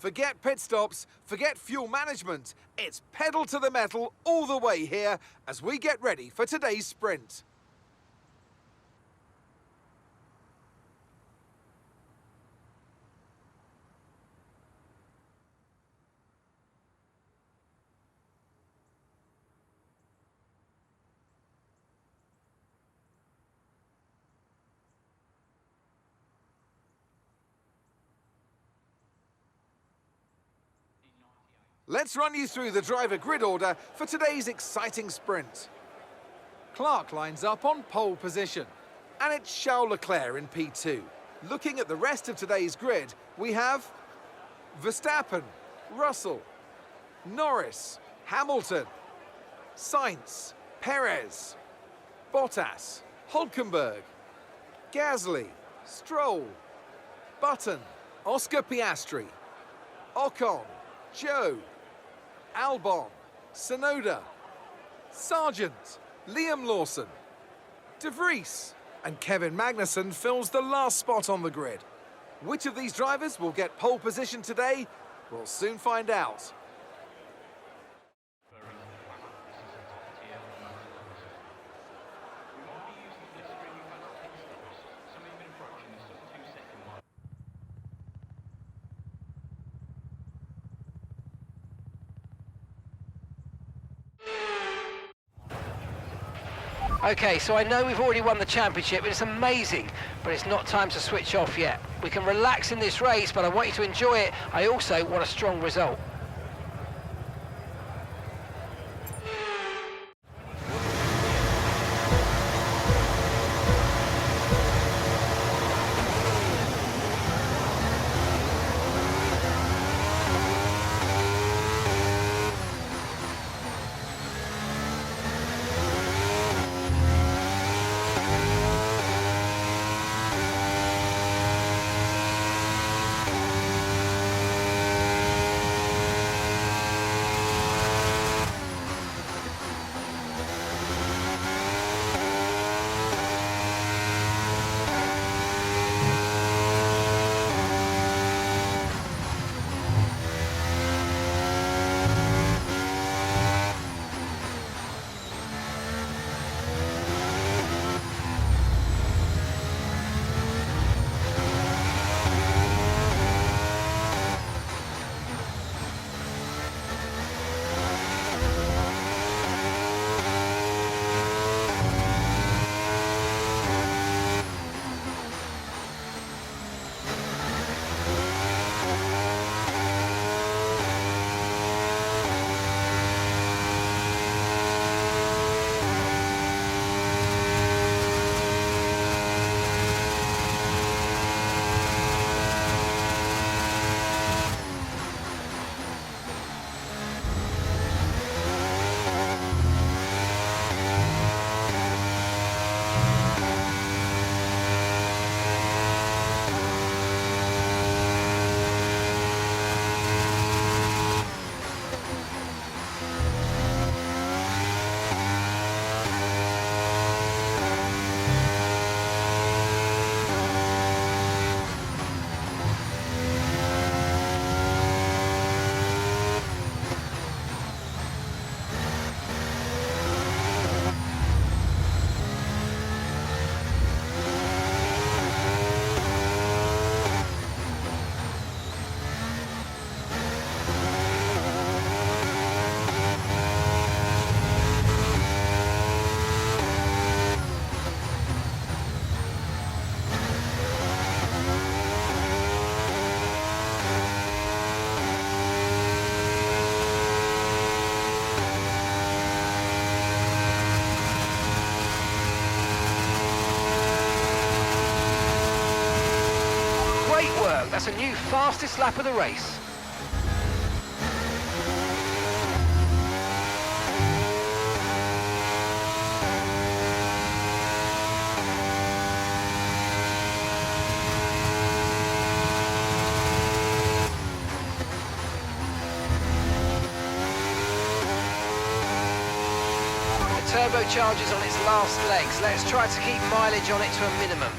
Forget pit stops, forget fuel management. It's pedal to the metal all the way here as we get ready for today's sprint. Let's run you through the driver grid order for today's exciting sprint. Clark lines up on pole position, and it's Charles Leclerc in P2. Looking at the rest of today's grid, we have Verstappen, Russell, Norris, Hamilton, Sainz, Perez, Bottas, Hülkenberg, Gasly, Stroll, Button, Oscar Piastri, Ocon, Joe, Albon, Tsunoda, Sargent, Liam Lawson, De Vries, and Kevin Magnussen fills the last spot on the grid. Which of these drivers will get pole position today? We'll soon find out. Okay, so I know we've already won the championship, it's amazing, but it's not time to switch off yet. We can relax in this race, but I want you to enjoy it. I also want a strong result. That's a new fastest lap of the race. The turbocharger's on its last legs. Let's try to keep mileage on it to a minimum.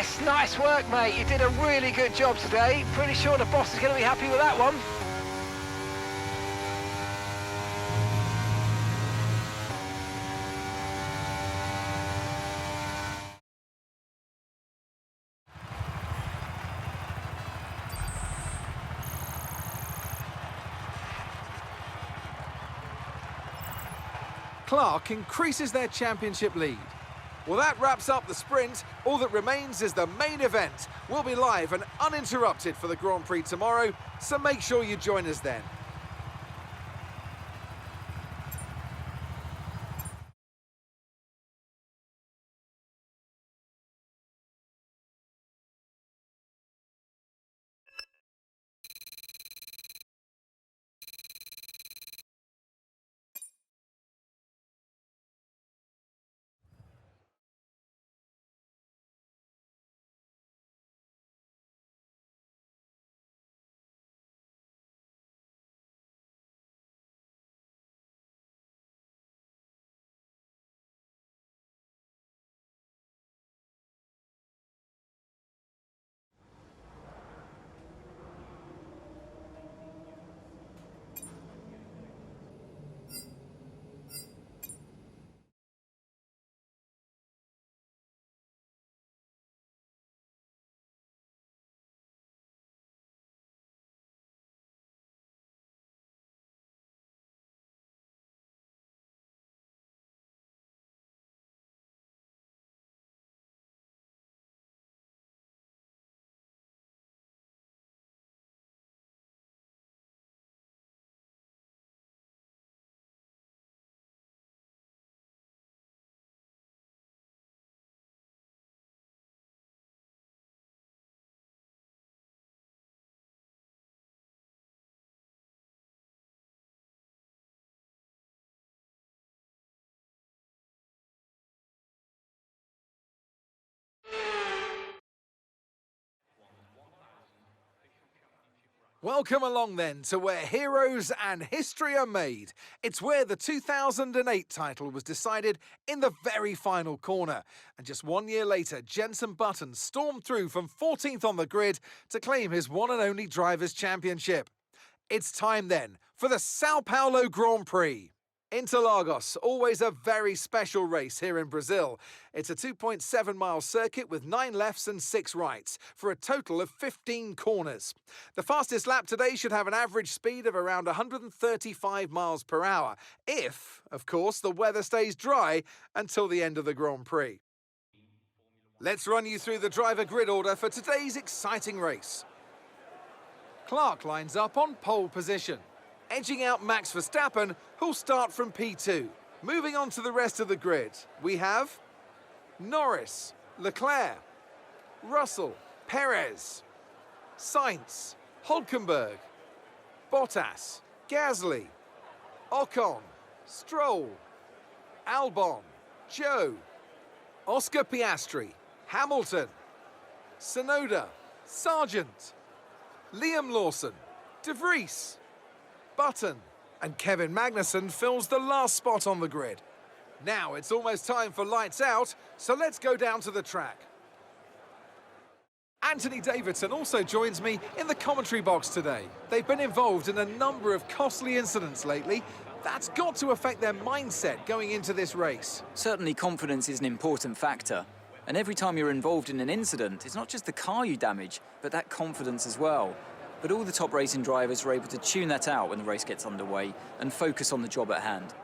Yes, nice work, mate. You did a really good job today. Pretty sure the boss is going to be happy with that one. Clark increases their championship lead. Well, that wraps up the sprint. All that remains is the main event. We'll be live and uninterrupted for the Grand Prix tomorrow, so make sure you join us then. Welcome along then to where heroes and history are made. It's where the 2008 title was decided in the very final corner. And just 1 year later, Jenson Button stormed through from 14th on the grid to claim his one and only Drivers' Championship. It's time then for the Sao Paulo Grand Prix. Interlagos, always a very special race here in Brazil. It's a 2.7-mile circuit with 9 lefts and 6 rights for a total of 15 corners. The fastest lap today should have an average speed of around 135 miles per hour, if, of course, the weather stays dry until the end of the Grand Prix. Let's run you through the driver grid order for today's exciting race. Clark lines up on pole position, edging out Max Verstappen, who'll start from P2. Moving on to the rest of the grid, we have Norris, Leclerc, Russell, Perez, Sainz, Hülkenberg, Bottas, Gasly, Ocon, Stroll, Albon, Zhou, Oscar Piastri, Hamilton, Tsunoda, Sargent, Liam Lawson, De Vries, Button, and Kevin Magnussen fills the last spot on the grid. Now it's almost time for lights out, so let's go down to the track. Anthony Davidson also joins me in the commentary box today. They've been involved in a number of costly incidents lately. That's got to affect their mindset going into this race. Certainly confidence is an important factor. And every time you're involved in an incident, it's not just the car you damage, but that confidence as well. But all the top racing drivers are able to tune that out when the race gets underway and focus on the job at hand.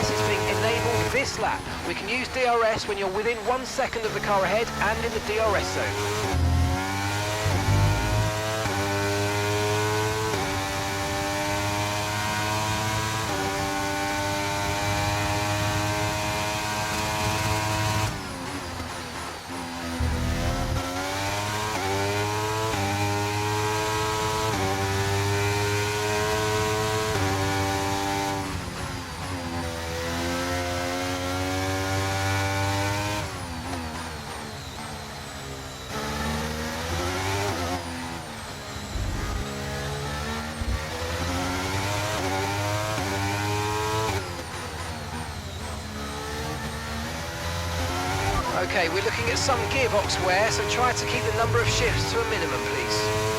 DRS is being enabled this lap. We can use DRS when you're within 1 second of the car ahead and in the DRS zone. Okay, we're looking at some gearbox wear, so try to keep the number of shifts to a minimum, please.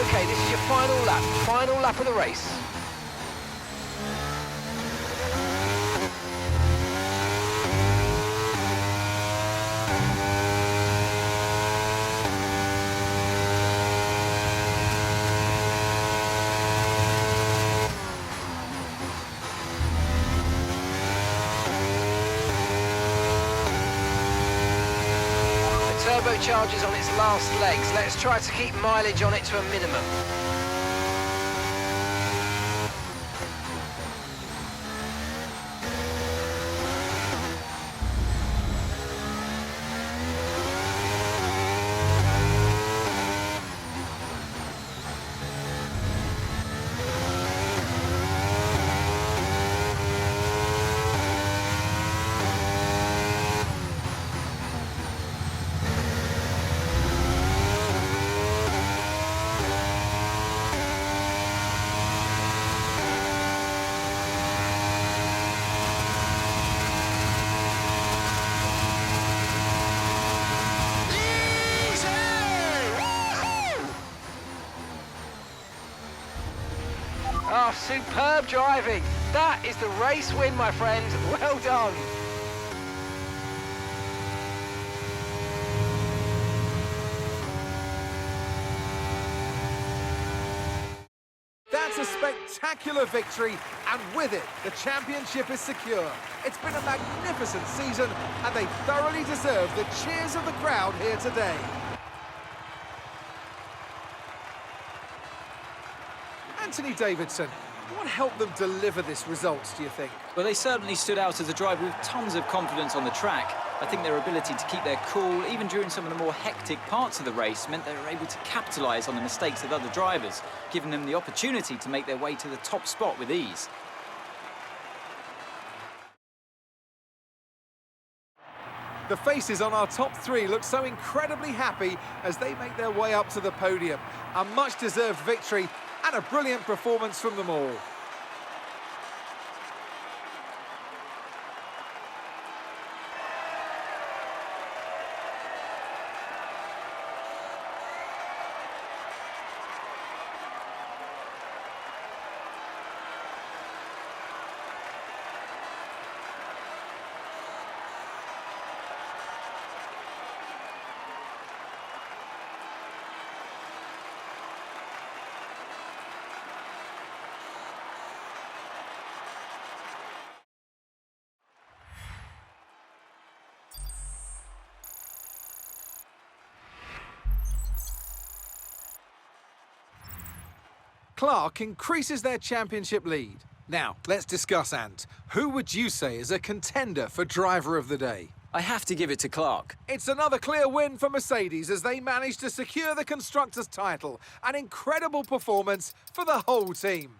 Okay, this is your final lap of the race. Turbocharger's on its last legs. Let's try to keep mileage on it to a minimum. Oh, superb driving. That is the race win, my friend. Well done. That's a spectacular victory, and with it, the championship is secure. It's been a magnificent season, and they thoroughly deserve the cheers of the crowd here today. Anthony Davidson, what helped them deliver this result, do you think? Well, they certainly stood out as a driver with tons of confidence on the track. I think their ability to keep their cool, even during some of the more hectic parts of the race, meant they were able to capitalise on the mistakes of other drivers, giving them the opportunity to make their way to the top spot with ease. The faces on our top three look so incredibly happy as they make their way up to the podium. A much-deserved victory and a brilliant performance from them all. Clark increases their championship lead. Now, let's discuss, Ant. Who would you say is a contender for driver of the day? I have to give it to Clark. It's another clear win for Mercedes as they manage to secure the Constructors' title. An incredible performance for the whole team.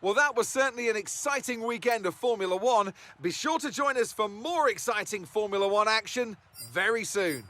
Well, that was certainly an exciting weekend of Formula One. Be sure to join us for more exciting Formula One action very soon.